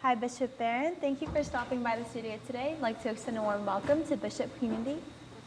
Hi, Bishop Barron. Thank you for stopping by the studio today. I'd like to extend a warm welcome to Bishop community.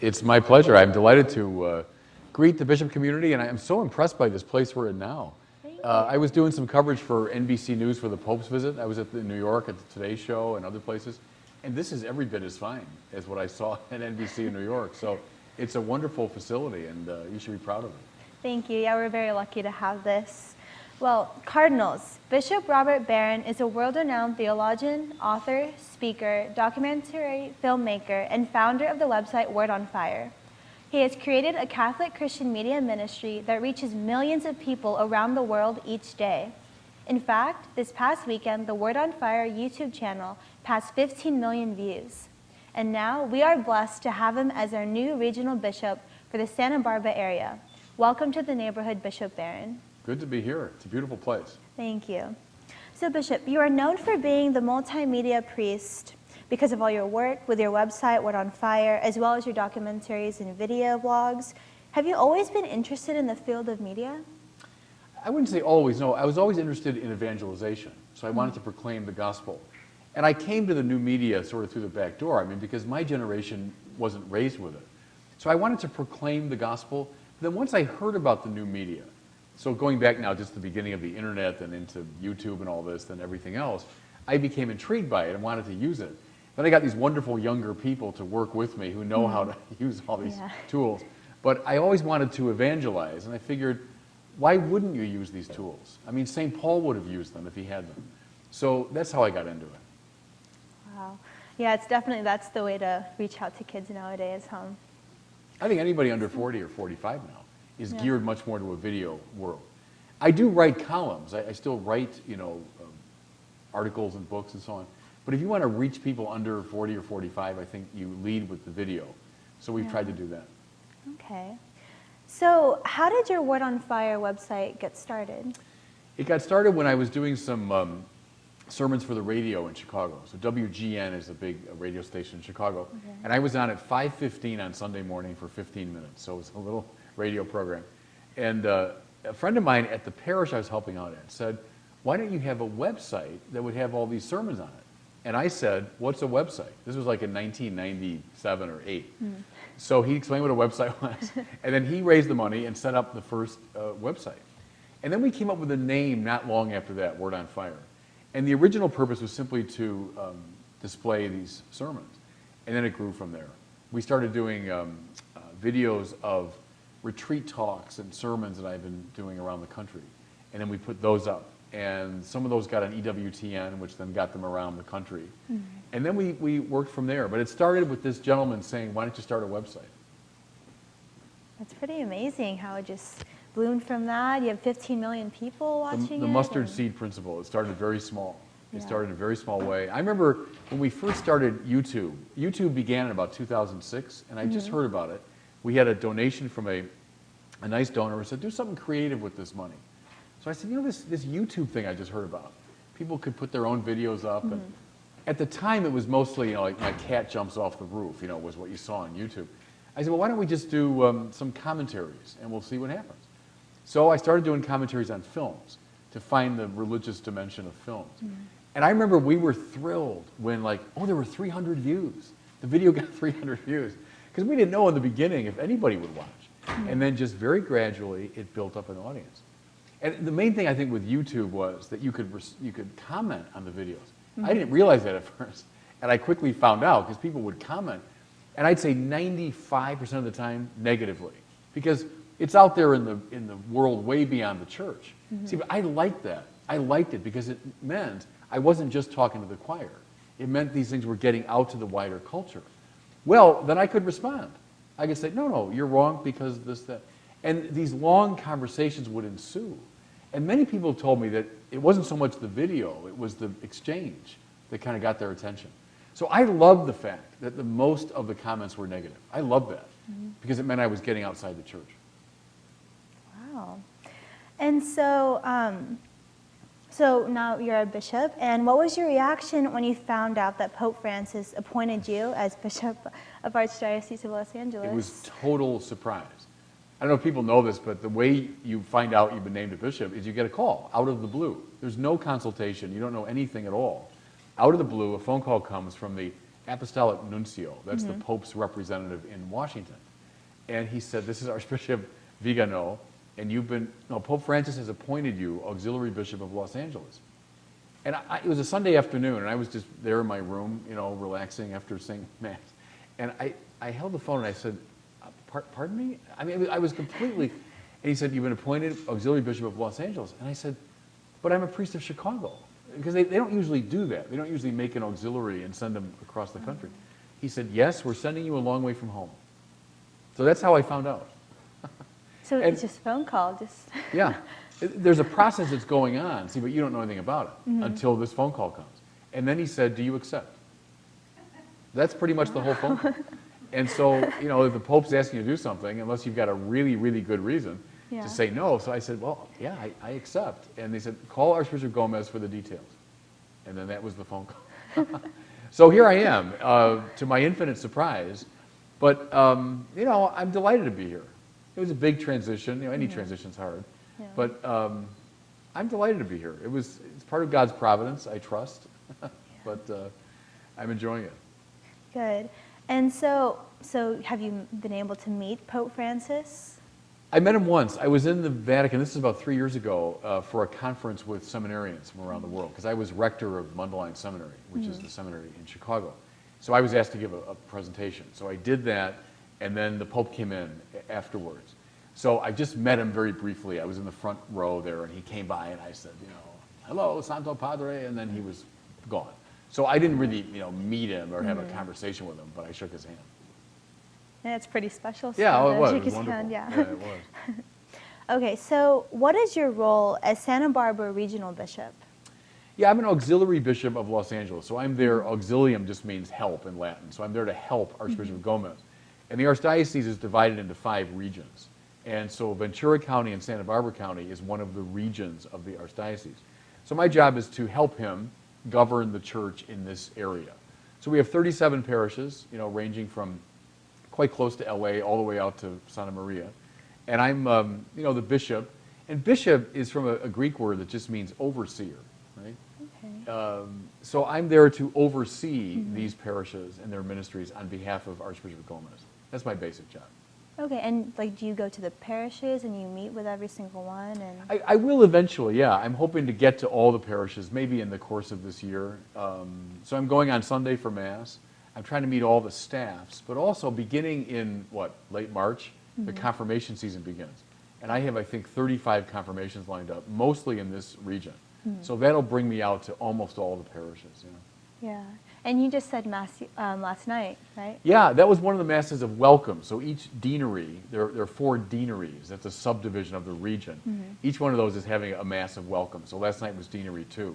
It's my pleasure. I'm delighted to greet the Bishop community, and I am so impressed by this place we're in now. Thank you. I was doing some coverage for NBC News for the Pope's visit. I was at New York at the Today Show and other places, and this is every bit as fine as what I saw at NBC in New York. So it's a wonderful facility, and you should be proud of it. Thank you. Yeah, we're very lucky to have this. Well, Cardinals, Bishop Robert Barron is a world-renowned theologian, author, speaker, documentary filmmaker, and founder of the website Word on Fire. He has created a Catholic Christian media ministry that reaches millions of people around the world each day. In fact, this past weekend, the Word on Fire YouTube channel passed 15 million views. And now we are blessed to have him as our new regional bishop for the Santa Barbara area. Welcome to the neighborhood, Bishop Barron. Good to be here. It's a beautiful place. Thank you. So, Bishop, you are known for being the multimedia priest because of all your work with your website, Word on Fire, as well as your documentaries and video blogs. Have you always been interested in the field of media? I wouldn't say always, no. I was always interested in evangelization, so I wanted to proclaim the gospel. And I came to the new media sort of through the back door, because my generation wasn't raised with it. So I wanted to proclaim the gospel. Then once I heard about the new media, so going back now just the beginning of the internet and into YouTube and all this and everything else, I became intrigued by it and wanted to use it. Then I got these wonderful younger people to work with me who know how to use all these tools. But I always wanted to evangelize, and I figured, why wouldn't you use these tools? I mean, St. Paul would have used them if he had them. So that's how I got into it. Wow. Yeah, it's definitely, that's the way to reach out to kids nowadays, huh? I think anybody under 40 or 45 now is geared much more to a video world. I do write columns. I still write, articles and books and so on. But if you want to reach people under 40 or 45, I think you lead with the video. So we've tried to do that. Okay. So how did your Word on Fire website get started? It got started when I was doing some sermons for the radio in Chicago. So WGN is a big radio station in Chicago. Okay. And I was on at 5:15 on Sunday morning for 15 minutes. So it was a little radio program. And a friend of mine at the parish I was helping out at said, why don't you have a website that would have all these sermons on it? And I said, what's a website? This was like in 1997 or 8. Mm. So he explained what a website was. And then he raised the money and set up the first website. And then we came up with a name not long after that, Word on Fire. And the original purpose was simply to display these sermons. And then it grew from there. We started doing videos of retreat talks and sermons that I've been doing around the country. And then we put those up. And some of those got on EWTN, which then got them around the country. Mm-hmm. And then we worked from there. But it started with this gentleman saying, why don't you start a website? That's pretty amazing how it just bloomed from that. You have 15 million people watching the mustard seed principle. It started very small. It started in a very small way. I remember when we first started YouTube. YouTube began in about 2006, and I just heard about it. We had a donation from a nice donor who said, do something creative with this money. So I said, this YouTube thing I just heard about, people could put their own videos up. And at the time, it was mostly, like my cat jumps off the roof, was what you saw on YouTube. I said, well, why don't we just do some commentaries, and we'll see what happens. So I started doing commentaries on films to find the religious dimension of films. And I remember we were thrilled when there were 300 views. The video got 300 views. Because we didn't know in the beginning if anybody would watch. And then just very gradually, it built up an audience. And the main thing I think with YouTube was that you could comment on the videos. I didn't realize that at first. And I quickly found out because people would comment. And I'd say 95% of the time negatively. Because it's out there in the world way beyond the church. See, but I liked that. I liked it because it meant I wasn't just talking to the choir. It meant these things were getting out to the wider culture. Well, then I could respond. I could say, no, you're wrong because this, that. And these long conversations would ensue. And many people told me that it wasn't so much the video, it was the exchange that kind of got their attention. So I loved the fact that the most of the comments were negative. I loved that because it meant I was getting outside the church. Wow. And so, so now you're a bishop, and what was your reaction when you found out that Pope Francis appointed you as Bishop of Archdiocese of Los Angeles? It was total surprise. I don't know if people know this, but the way you find out you've been named a bishop is you get a call out of the blue. There's no consultation. You don't know anything at all. out of the blue, a phone call comes from the Apostolic Nuncio. That's the Pope's representative in Washington. And he said, this is Archbishop Vigano, and Pope Francis has appointed you Auxiliary Bishop of Los Angeles. And it was a Sunday afternoon, and I was just there in my room, relaxing after saying Mass. And I held the phone and I said, pardon me? I mean, I was completely, and he said, you've been appointed Auxiliary Bishop of Los Angeles. And I said, but I'm a priest of Chicago. Because they don't usually do that. They don't usually make an auxiliary and send them across the country. He said, yes, we're sending you a long way from home. So that's how I found out. So it's just a phone call, just... Yeah. There's a process that's going on, see, but you don't know anything about it until this phone call comes. And then he said, do you accept? That's pretty much the whole phone call. And so, if the Pope's asking you to do something, unless you've got a really, really good reason to say no. So I said, well, yeah, I accept. And they said, call Archbishop Gomez for the details. And then that was the phone call. So here I am, to my infinite surprise. But, I'm delighted to be here. It was a big transition. Any transition's hard. Yeah. But I'm delighted to be here. It's part of God's providence, I trust. But I'm enjoying it. Good. And so have you been able to meet Pope Francis? I met him once. I was in the Vatican, this is about 3 years ago, for a conference with seminarians from around the world, because I was rector of Mundelein Seminary, which is the seminary in Chicago. So I was asked to give a presentation. So I did that, and then the Pope came in afterwards. So I just met him very briefly. I was in the front row there, and he came by, and I said, hello, Santo Padre, and then he was gone. So I didn't really, meet him or have a conversation with him, but I shook his hand. Yeah, it's pretty special. Yeah, it was. Shake his Wonderful. hand, yeah. Yeah, it was. Okay, so what is your role as Santa Barbara Regional Bishop? Yeah, I'm an auxiliary bishop of Los Angeles. So I'm there, auxilium just means help in Latin. So I'm there to help Archbishop Gomez. And the Archdiocese is divided into 5 regions. And so Ventura County and Santa Barbara County is one of the regions of the Archdiocese. So my job is to help him govern the church in this area. So we have 37 parishes, ranging from quite close to LA all the way out to Santa Maria. And I'm, the bishop. And bishop is from a Greek word that just means overseer, right? Okay. So I'm there to oversee these parishes and their ministries on behalf of Archbishop Gomez. That's my basic job. Okay, and do you go to the parishes and you meet with every single one? And I will eventually, yeah. I'm hoping to get to all the parishes, maybe in the course of this year. So I'm going on Sunday for Mass. I'm trying to meet all the staffs, but also beginning in, late March, the confirmation season begins. And I have, I think, 35 confirmations lined up, mostly in this region. So that'll bring me out to almost all the parishes. Yeah. And you just said Mass last night, right? Yeah, that was one of the Masses of welcome. So each deanery, there are 4 deaneries. That's a subdivision of the region. Each one of those is having a Mass of welcome. So last night was Deanery 2.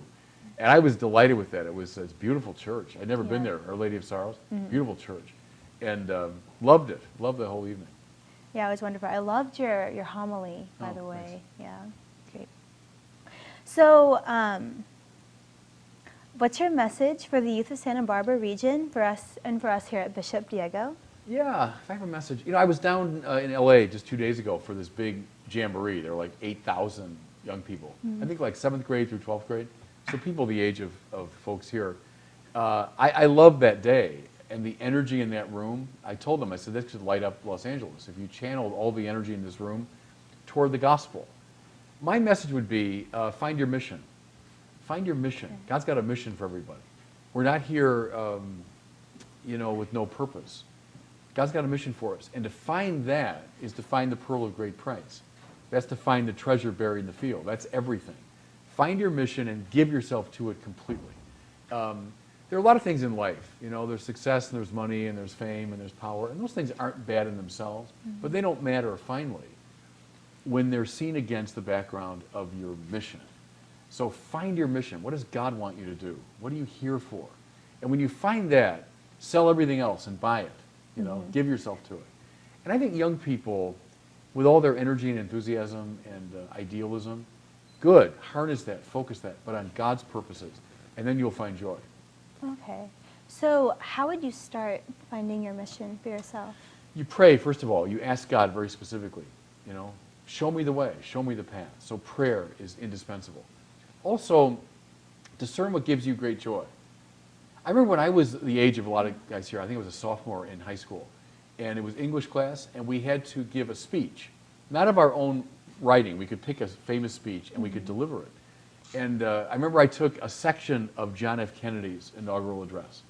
And I was delighted with that. It's a beautiful church. I'd never been there, Our Lady of Sorrows. Beautiful church. And loved it. Loved the whole evening. Yeah, it was wonderful. I loved your homily, by the way. Thanks. Yeah, great. So, what's your message for the youth of Santa Barbara region, for us here at Bishop Diego? Yeah, if I have a message. I was down in LA just 2 days ago for this big jamboree. There were like 8,000 young people. I think like 7th grade through 12th grade. So people the age of folks here. I loved that day and the energy in that room. I told them, I said, this could light up Los Angeles if you channeled all the energy in this room toward the gospel. My message would be, find your mission. Find your mission. God's got a mission for everybody. We're not here, with no purpose. God's got a mission for us. And to find that is to find the pearl of great price. That's to find the treasure buried in the field. That's everything. Find your mission and give yourself to it completely. There are a lot of things in life. There's success and there's money and there's fame and there's power. And those things aren't bad in themselves, but they don't matter finally when they're seen against the background of your mission. So find your mission. What does God want you to do? What are you here for? And when you find that, sell everything else and buy it. Give yourself to it. And I think young people, with all their energy and enthusiasm and idealism, good, harness that, focus that, but on God's purposes, and then you'll find joy. Okay. So how would you start finding your mission for yourself? You pray, first of all. You ask God very specifically, show me the way, show me the path. So prayer is indispensable. Also, discern what gives you great joy. I remember when I was the age of a lot of guys here, I think I was a sophomore in high school, and it was English class, and we had to give a speech, not of our own writing. We could pick a famous speech, and we could deliver it. And I remember I took a section of John F. Kennedy's inaugural address,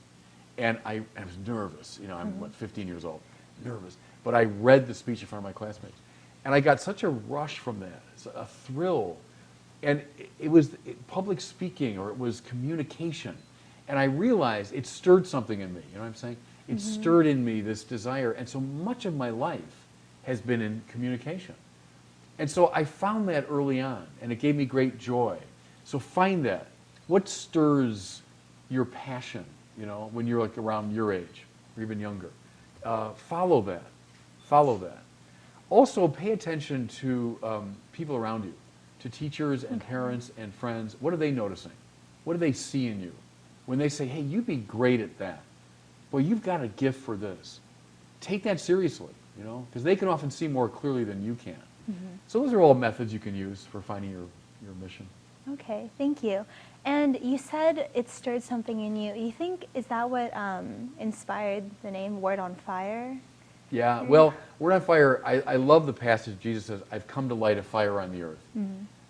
and I was nervous. You know, I'm, 15 years old, nervous. But I read the speech in front of my classmates, and I got such a rush from that, a thrill. And it was public speaking, or it was communication. And I realized it stirred something in me, you know what I'm saying? It stirred in me this desire, and so much of my life has been in communication. And so I found that early on, and it gave me great joy. So find that. What stirs your passion, you know, when you're like around your age, or even younger? Follow that. Follow that. Also, pay attention to people around you, to teachers and parents and friends. What are they noticing? What do they see in you? When they say, hey, you'd be great at that. Well, you've got a gift for this. Take that seriously, you know, because they can often see more clearly than you can. So those are all methods you can use for finding your mission. Okay, thank you. And you said it stirred something in you. You think, is that what inspired the name Word on Fire? Yeah, well, Word on Fire, I love the passage. Jesus says, I've come to light a fire on the earth.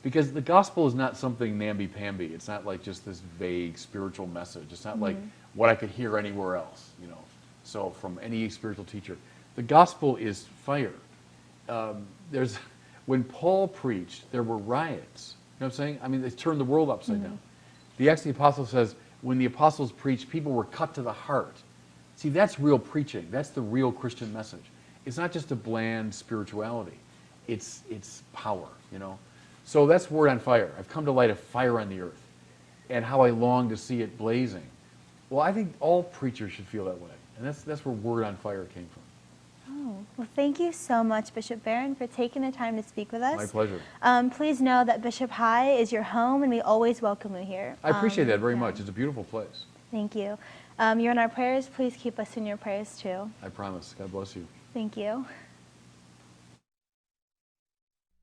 Because the gospel is not something namby-pamby. It's not like just this vague spiritual message. It's not like what I could hear anywhere else, you know. So from any spiritual teacher. The gospel is fire. When Paul preached, there were riots. You know what I'm saying? I mean, they turned the world upside down. The Acts of the Apostles says, when the apostles preached, people were cut to the heart. See, that's real preaching. That's the real Christian message. It's not just a bland spirituality. It's power, you know. So that's Word on Fire. I've come to light a fire on the earth, and how I long to see it blazing. Well, I think all preachers should feel that way, and that's where Word on Fire came from. Oh, well, thank you so much, Bishop Barron, for taking the time to speak with us. My pleasure. Please know that Bishop High is your home, and we always welcome you here. I appreciate that very much. It's a beautiful place. Thank you. You're in our prayers. Please keep us in your prayers, too. I promise. God bless you. Thank you.